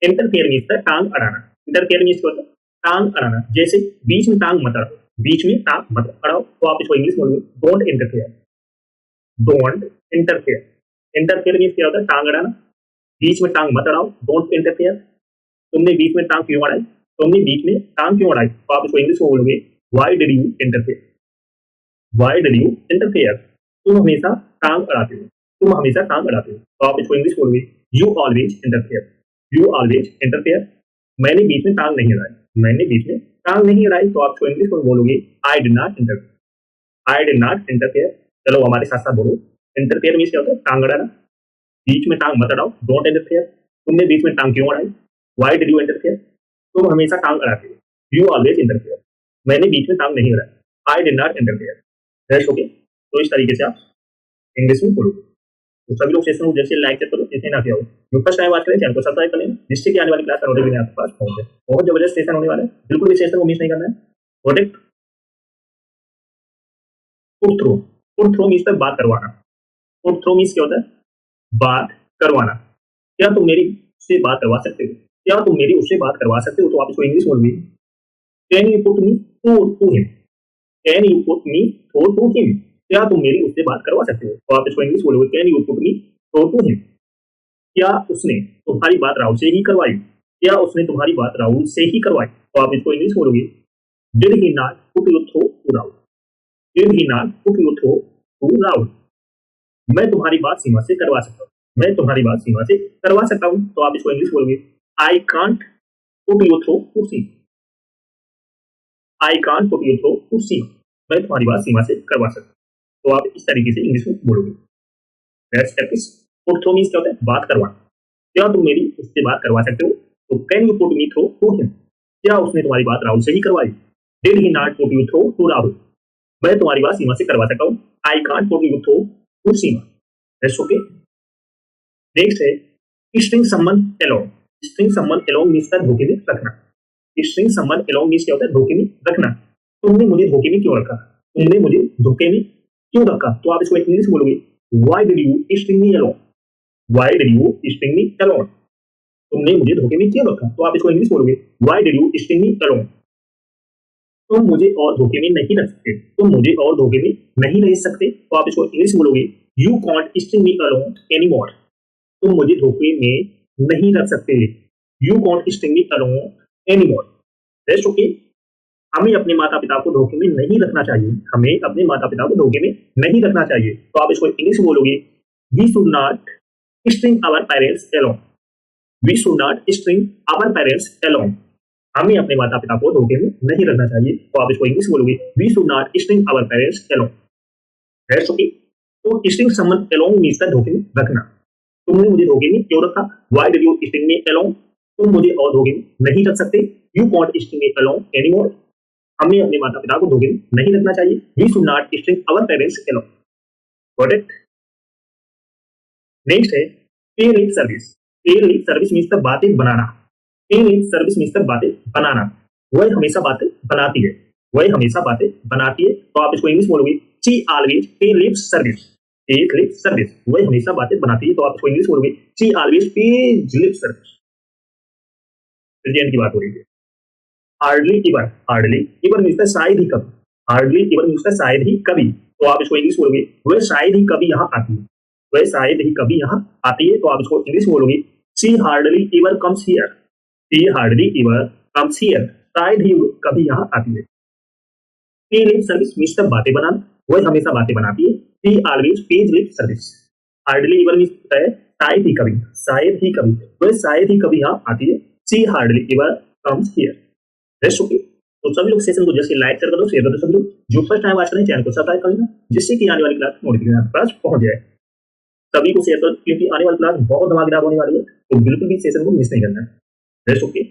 Interfere means the टांग अड़ाना। Interfere means क्या होता है? टांग अड़ाना। जैसे बीच में टांग मत अड़ाओ, बीच में टांग मत अड़ाओ, तो आप इसको इंग्लिश बोलोगे don't interfere. Don't interfere. Interfere means क्या होता है? टांग अड़ाना। बीच में टांग मत अड़ाओ, डोंट इंटरफेयर। तुमने बीच में टांग क्यों अड़ाई? तुमने बीच में टांग क्यों अड़ाई? तो आप इसको इंग्लिश में बोलोगे why did you interfere. Why did you interfere. तुम हमेशा टांग अड़ाते हो, तुम हमेशा टांग अड़ाते हो, तो आप इसको इंग्लिश बोलोगे you always interfere. You always interfere. मैंने बीच में टांग नहीं अड़ाई, मैंने बीच में टांग नहीं अड़ाई, तो आप इसको इंग्लिश में बोलोगे आई did not interfere. I did not interfere. चलो हमारे साथ साथ बोलो। इंटरफेयर मीन्स क्या होता है? टांग अड़ाना। बीच में टांग मत अड़ाओ, डोंट इंटरफेयर। तुमने बीच में टांग क्यों अड़ाई? Why did you interfere. तुम हमेशा टांग अड़ाते हो, यू ऑलवेज इंटरफेयर। मैंने बीच में टांग नहीं अड़ाई, I did not interfere. Rest okay. तो इस तरीके से आप इंग्लिश में बोलोगे। तो सभी लोग सेशन को जैसे लाइक करो, जितने ना किया हो, जो फर्स्ट टाइम बात करें चैनल को सब्सक्राइब कर लेना, जिससे कि आने वाली क्लास का नोटिफिकेशन आपके पास पहुंच जाए। बहुत जबरदस्त सेशन होने वाला है, बिल्कुल भी सेशन को मिस नहीं करना है। Protect put through. Put through means बात करवाना। फुट थ्रो मीन्स क्या होता है? बात करवाना। क्या तुम मेरी से बात करवा सकते हो? क्या तुम मेरी उससे बात करवा सकते हो? तो आप इसको इंग्लिश बोलोगे can you put me to him. Can you put me to him. क्या तुम मेरी उससे बात करवा सकते हो? तो आप इसको इंग्लिश बोलोगे can you put me to him. क्या उसने तुम्हारी बात राहुल से ही करवाई? क्या उसने तुम्हारी बात राहुल से ही करवाई? तो आप इसको इंग्लिश बोलोगे did he not put you through to Rahul. Did he not put you through to Rahul. मैं तुम्हारी बात सीमा से करवा सकता हूँ, मैं तुम्हारी बात सीमा से करवा सकता हूँ, तो आप इसको इंग्लिश बोलोगे I can't put you through to Seema. I can't put you through to Seema. मैं तुम्हारी बात सीमा से करवा सकता हूँ, तो आप इस तरीके से इंग्लिश में बोलोगे। Let's practice. Put through means क्या होता है? बात करवाना। क्या तुम मेरी उससे बात करवा सकते हो? तो can you put me through to him. क्या उसने तुम्हारी बात राहुल से ही करवाई? Did he not put you through to Rahul. मैं तुम्हारी बात सीमा से करवा सकता हूँ, I can't put you through to Seema. That's okay. Next है string someone along. String someone along means धोखे में रखना। स्ट्रिंग समवन अलोंग मींस क्या होता है? धोखे में रखना। तुमने मुझे धोखे में क्यों रखा? तुमने मुझे धोखे में क्यों रखा? तो आप इसको इंग्लिश में बोलोगे why did you string me along. Why did you string me along. तुमने मुझे धोखे में क्यों रखा? तो आप इसको इंग्लिश बोलोगे why did you string me along. तुम मुझे और धोखे में नहीं रख सकते, तुम मुझे और धोखे में नहीं रह सकते, तो आप इसको इंग्लिश में बोलोगे you can't string me along anymore. तुम मुझे धोखे में नहीं रख सकते, you can't string me along anymore. That's okay. हमें अपने माता पिता को धोखे में नहीं रखना चाहिए, हमें अपने माता पिता को धोखे में नहीं रखना चाहिए, तो आप इसको इंग्लिश में बोलोगे we should not string our parents along. We should not string our parents along. हमें अपने माता पिता को धोखे में नहीं रखना चाहिए, तो आप इसको इंग्लिश में बोलोगे we should not string our parents along. That's okay. तो स्ट्रिंग समवन अलोंग मींस धोखे में रखना। तुमने मुझे धोखे में क्यों रखा? Why did you string me along. तुम मुझे और धोखे में नहीं रख सकते, you can't string me along anymore. हमें अपने माता पिता को धोखे में नहीं रखना चाहिए, we should not string our parents along. Got it? Next है pay lip service. Pay lip service means बातें बनाना। पे लिप सर्विस मींस बातें बनाना। वह हमेशा बातें बनाती है, वह हमेशा बातें बनाती है, तो आप इसको इंग्लिश बोलोगे शी ऑलवेज पे lip service. Pay lip service. वह हमेशा बातें बनाती है, तो आप इसको इंग्लिश बोलोगे शी ऑलवेज पे लिप सर्विस। प्रेजेंट की बात हो रही है। हार्डली इवर। हार्डली इवर मींस शायद ही कभी। हार्डली इवर मींस शायद ही कभी, तो आप इसको इंग्लिश बोलोगे वह शायद ही कभी यहाँ आती है, वह शायद ही कभी यहाँ आती है, तो आप इसको इंग्लिश बोलोगे she hardly इवर comes here. She hardly इवर comes here. शायद ही कभी यहाँ आती है। पे लिप सर्विस मींस बातें बनाना, वह हमेशा बातें बनाती है, she always page lip service. Hardly इवर means है शायद ही कभी, शायद ही कभी, वह शायद ही कभी यहाँ आती है, she hardly इवर comes here. Rest okay. तो सभी लोग सेशन को जैसे लाइक कर दो, शेयर कर दो। सभी लोग जो फर्स्ट टाइम वॉच करें चैनल को सब्सक्राइब कर लेना, जिससे कि आने वाली क्लास नोटिफिकेशन आपके पास पहुंच जाए। सभी को शेयर करो, क्योंकि आने वाली क्लास बहुत धमाकेदार होने वाली है, तो बिल्कुल भी सेशन को मिस नहीं करना है। Rest okay.